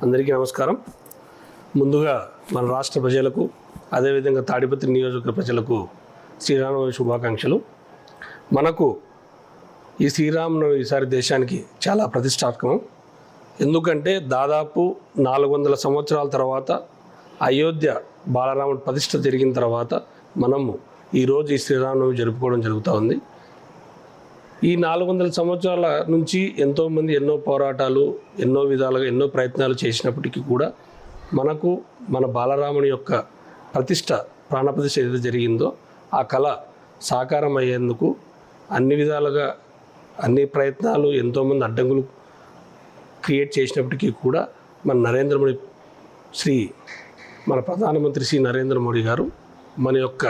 అందరికీ నమస్కారం. ముందుగా మన రాష్ట్ర ప్రజలకు అదేవిధంగా తాడిపత్రి నియోజకవర్గ ప్రజలకు శ్రీరామనవమి శుభాకాంక్షలు. మనకు ఈ శ్రీరామనవమి ఈసారి దేశానికి చాలా ప్రతిష్టాత్మకం. ఎందుకంటే దాదాపు 400 సంవత్సరాల తర్వాత అయోధ్య బాలరాముడి ప్రతిష్ఠ జరిగిన తర్వాత మనము ఈరోజు ఈ శ్రీరామనవమి జరుపుకోవడం జరుగుతూ ఉంది. ఈ 400 సంవత్సరాల నుంచి ఎంతోమంది ఎన్నో పోరాటాలు, ఎన్నో విధాలుగా ఎన్నో ప్రయత్నాలు చేసినప్పటికీ కూడా మనకు మన బాలరాముని యొక్క ప్రాణప్రతిష్ఠ ఏదైతే జరిగిందో ఆ కళ సాకారం అయ్యేందుకు అన్ని విధాలుగా అన్ని ప్రయత్నాలు, ఎంతోమంది అడ్డంకులు క్రియేట్ చేసినప్పటికీ కూడా మన ప్రధానమంత్రి శ్రీ నరేంద్ర మోడీ గారు మన యొక్క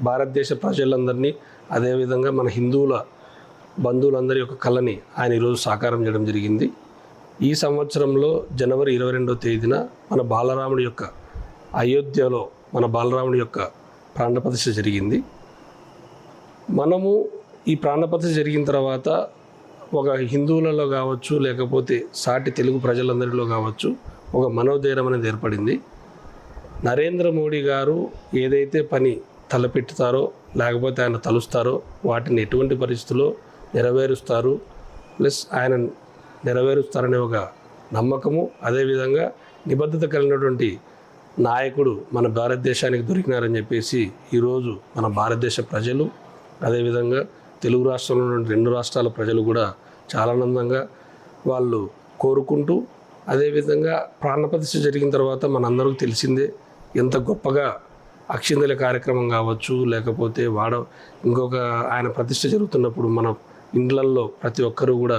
భారతదేశ ప్రజలందరినీ, అదేవిధంగా మన హిందువుల బంధువులందరి యొక్క కళని ఆయన ఈరోజు సాకారం చేయడం జరిగింది. ఈ సంవత్సరంలో జనవరి 22వ తేదీన మన బాలరాముడి యొక్క అయోధ్యలో మన బాలరాముడి యొక్క ప్రాణప్రతిష్ఠ జరిగింది. మనము ఈ ప్రాణప్రతిష్ఠ జరిగిన తర్వాత ఒక హిందువులలో కావచ్చు, లేకపోతే సాటి తెలుగు ప్రజలందరిలో కావచ్చు, ఒక మనోధైర్యం అనేది ఏర్పడింది. నరేంద్ర మోడీ గారు ఏదైతే పని తలపెట్టుతారో, లేకపోతే ఆయన తలుస్తారో వాటిని ఎటువంటి పరిస్థితుల్లో నెరవేరుస్తారు, ప్లస్ ఆయన నెరవేరుస్తారనే ఒక నమ్మకము, అదేవిధంగా నిబద్ధత కలిగినటువంటి నాయకుడు మన భారతదేశానికి దొరికినారని చెప్పేసి ఈరోజు మన భారతదేశ ప్రజలు, అదేవిధంగా తెలుగు రాష్ట్రంలో ఉన్న 2 రాష్ట్రాల ప్రజలు కూడా చాలా ఆనందంగా వాళ్ళు కోరుకుంటూ, అదేవిధంగా ప్రాణప్రతిష్ఠ జరిగిన తర్వాత మనందరికీ తెలిసిందే ఎంత గొప్పగా అక్షింతల కార్యక్రమం కావచ్చు, లేకపోతే ఇంకొక ఆయన ప్రతిష్ఠ జరుగుతున్నప్పుడు మన ఇండ్లల్లో ప్రతి ఒక్కరూ కూడా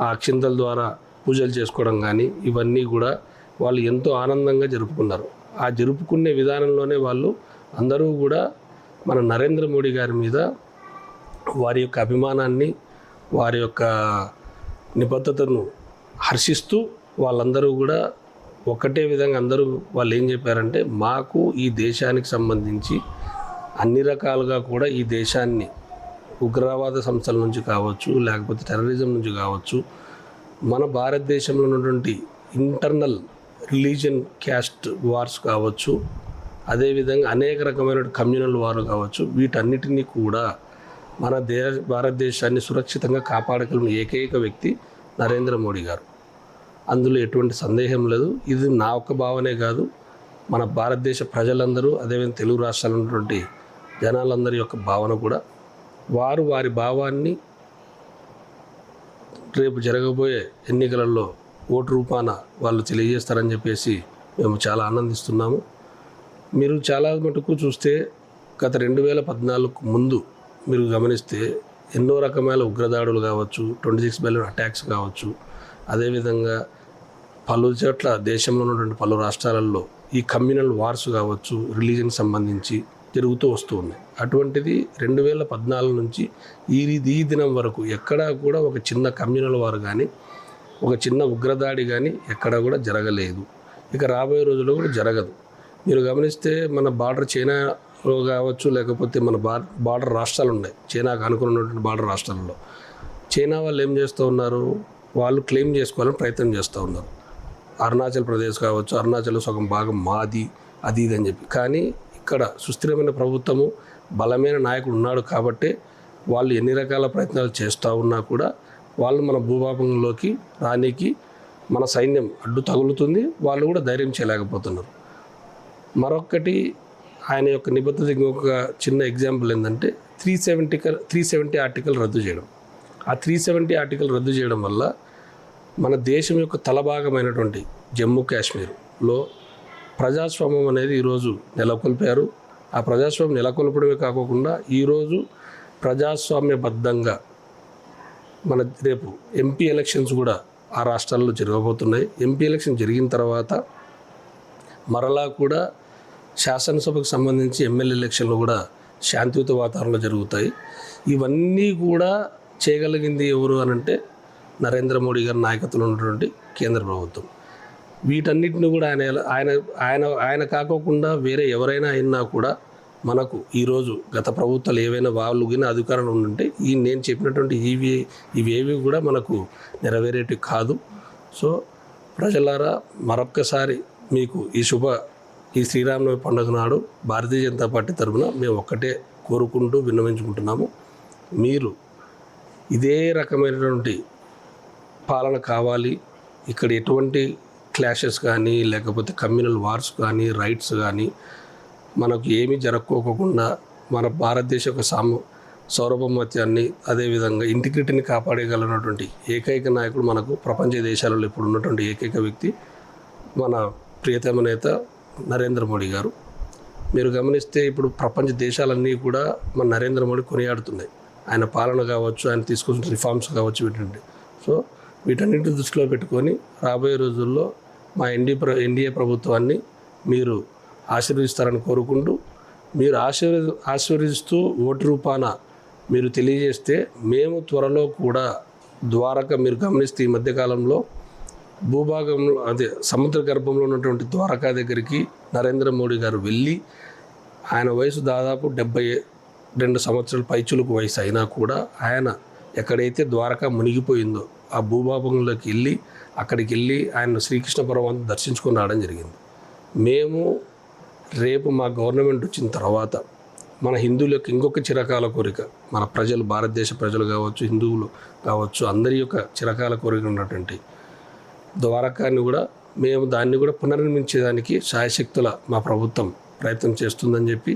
ఆ అక్షింతల ద్వారా పూజలు చేసుకోవడం కానీ ఇవన్నీ కూడా వాళ్ళు ఎంతో ఆనందంగా జరుపుకున్నారు. ఆ జరుపుకునే విధానంలోనే వాళ్ళు అందరూ కూడా మన నరేంద్ర మోడీ గారి మీద వారి యొక్క అభిమానాన్ని, వారి యొక్క నిబద్ధతను హర్షిస్తూ వాళ్ళందరూ కూడా ఒకటే విధంగా అందరూ వాళ్ళు ఏం చెప్పారంటే, మాకు ఈ దేశానికి సంబంధించి అన్ని రకాలుగా కూడా ఈ దేశాన్ని ఉగ్రవాద సంస్థల నుంచి కావచ్చు, లేకపోతే టెర్రరిజం నుంచి కావచ్చు, మన భారతదేశంలో ఉన్నటువంటి ఇంటర్నల్ రిలీజియన్ క్యాస్ట్ వార్స్ కావచ్చు, అదేవిధంగా అనేక రకమైన కమ్యూనల్ వార్ కావచ్చు, వీటన్నిటినీ కూడా మన భారతదేశాన్ని సురక్షితంగా కాపాడగలిగిన ఏకైక వ్యక్తి నరేంద్ర మోడీ గారు. అందులో ఎటువంటి సందేహం లేదు. ఇది నా ఒక్క భావనే కాదు, మన భారతదేశ ప్రజలందరూ, అదేవిధంగా తెలుగు రాష్ట్రాల్లో ఉన్నటువంటి జనాలందరి యొక్క భావన కూడా. వారి భావాన్ని రేపు జరగబోయే ఎన్నికలలో ఓటు రూపాన వాళ్ళు తెలియజేస్తారని చెప్పేసి మేము చాలా ఆనందిస్తున్నాము. మీరు చాలా మటుకు చూస్తే గత 2014 ముందు మీరు గమనిస్తే ఎన్నో రకమైన ఉగ్రదాడులు కావచ్చు, 26 బెలూన్ అటాక్స్ కావచ్చు, అదేవిధంగా పలు చోట్ల దేశంలో ఉన్నటువంటి పలు రాష్ట్రాలలో ఈ కమ్యూనల్ వార్స్ కావచ్చు, రిలీజన్కి సంబంధించి జరుగుతూ వస్తూ ఉన్నాయి. అటువంటిది 2014 నుంచి ఈ దినం వరకు ఎక్కడా కూడా ఒక చిన్న కమ్యూనల్ వార్ కానీ, ఒక చిన్న ఉగ్రదాడి కానీ ఎక్కడా కూడా జరగలేదు. ఇక రాబోయే రోజుల్లో కూడా జరగదు. మీరు గమనిస్తే మన బార్డర్ చైనాలో కావచ్చు, లేకపోతే మన బార్డర్ రాష్ట్రాలు ఉన్నాయి, చైనాకు అనుకున్నటువంటి బార్డర్ రాష్ట్రాలలో చైనా వాళ్ళు ఏం చేస్తూ ఉన్నారు, వాళ్ళు క్లెయిమ్ చేసుకోవాలని ప్రయత్నం చేస్తూ ఉన్నారు. అరుణాచల్ ప్రదేశ్ కావచ్చు, అరుణాచల్ సగం భాగం మాది, అది ఇది అని చెప్పి. కానీ ఇక్కడ సుస్థిరమైన ప్రభుత్వము, బలమైన నాయకుడు ఉన్నాడు కాబట్టి వాళ్ళు ఎన్ని రకాల ప్రయత్నాలు చేస్తూ ఉన్నా కూడా వాళ్ళు మన భూభాగంలోకి రానికి మన సైన్యం అడ్డు తగులుతుంది, వాళ్ళు కూడా ధైర్యం చేయలేకపోతున్నారు. మరొకటి ఆయన యొక్క నిబద్ధత ఇంకొక చిన్న ఎగ్జాంపుల్ ఏంటంటే 370 ఆర్టికల్ రద్దు చేయడం. ఆ 370 ఆర్టికల్ రద్దు చేయడం వల్ల మన దేశం యొక్క తలభాగమైనటువంటి జమ్మూ కాశ్మీర్లో ప్రజాస్వామ్యం అనేది ఈరోజు నెలకొల్పారు. ఆ ప్రజాస్వామ్యం నెలకొల్పడమే కాకుండా ఈరోజు ప్రజాస్వామ్యబద్ధంగా మన రేపు ఎంపీ ఎలక్షన్స్ కూడా ఆ రాష్ట్రాల్లో జరగబోతున్నాయి. ఎంపీ ఎలక్షన్ జరిగిన తర్వాత మరలా కూడా శాసనసభకు సంబంధించి ఎమ్మెల్యే ఎలక్షన్లు కూడా శాంతియుత వాతావరణంలో జరుగుతాయి. ఇవన్నీ కూడా చేయగలిగింది ఎవరు అనంటే నరేంద్ర మోడీ గారి నాయకత్వంలో ఉన్నటువంటి కేంద్ర ప్రభుత్వం. వీటన్నిటిని కూడా ఆయన కాకోకుండా వేరే ఎవరైనా అయినా కూడా మనకు ఈరోజు గత ప్రభుత్వాలు ఏవైనా వాళ్ళు గిన అధికారంలో ఉంటే నేను చెప్పినటువంటి ఇవేవి కూడా మనకు నెరవేరేటివి కాదు. సో ప్రజలారా మరొక్కసారి మీకు ఈ శ్రీరామనవమి పండుగ నాడు భారతీయ జనతా పార్టీ తరఫున మేము ఒక్కటే కోరుకుంటూ విన్నవించుకుంటున్నాము. మీరు ఇదే రకమైనటువంటి పాలన కావాలి. ఇక్కడ ఎటువంటి క్లాషెస్ కానీ లేకపోతే కమ్యూనల్ వార్స్ కానీ రైట్స్ కానీ మనకు ఏమీ జరగకోకుండా మన భారతదేశ యొక్క సార్వభౌమత్యాన్ని అదేవిధంగా ఇంటిగ్రిటీని కాపాడగలిగినటువంటి ఏకైక నాయకుడు మనకు ప్రపంచ దేశాలలో ఇప్పుడు ఉన్నటువంటి ఏకైక వ్యక్తి మన ప్రియతమ నేత నరేంద్ర మోడీ గారు. మీరు గమనిస్తే ఇప్పుడు ప్రపంచ దేశాలన్నీ కూడా మన నరేంద్ర మోడీ కొనియాడుతున్నాయి. ఆయన పాలన కావచ్చు, ఆయన తీసుకొచ్చిన రిఫార్మ్స్ కావచ్చు, సో వీటన్నిటిని దృష్టిలో పెట్టుకొని రాబోయే రోజుల్లో మా ఎన్డీఏ ప్రభుత్వాన్ని మీరు ఆశీర్వదిస్తారని కోరుకుంటూ, మీరు ఆశీర్వదిస్తూ ఓటు రూపాన మీరు తెలియజేస్తే మేము త్వరలో కూడా ద్వారక, మీరు గమనిస్తే ఈ మధ్యకాలంలో భూభాగంలో సముద్ర గర్భంలో ఉన్నటువంటి ద్వారకా దగ్గరికి నరేంద్ర మోడీ గారు వెళ్ళి, ఆయన వయసు దాదాపు 72 సంవత్సరాల పైచులకు వయసు అయినా కూడా ఆయన ఎక్కడైతే ద్వారకా మునిగిపోయిందో ఆ భూభాగంలోకి వెళ్ళి అక్కడికి వెళ్ళి ఆయన శ్రీకృష్ణ పరమాత్మ దర్శించుకొని రావడం జరిగింది. మేము రేపు మా గవర్నమెంట్ వచ్చిన తర్వాత మన హిందువుల యొక్క ఇంకొక చిరకాల కోరిక, మన ప్రజలు, భారతదేశ ప్రజలు కావచ్చు, హిందువులు కావచ్చు, అందరి యొక్క చిరకాల కోరిక ఉన్నటువంటి ద్వారకాన్ని కూడా మేము దాన్ని కూడా పునర్నిర్మించేదానికి శాయశక్తుల మా ప్రభుత్వం ప్రయత్నం చేస్తుందని చెప్పి,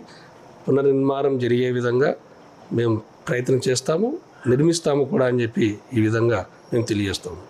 పునర్నిర్మాణం జరిగే విధంగా మేము ప్రయత్నం చేస్తాము, నిర్మిస్తాము కూడా అని చెప్పి ఈ విధంగా మేము తెలియజేస్తాము.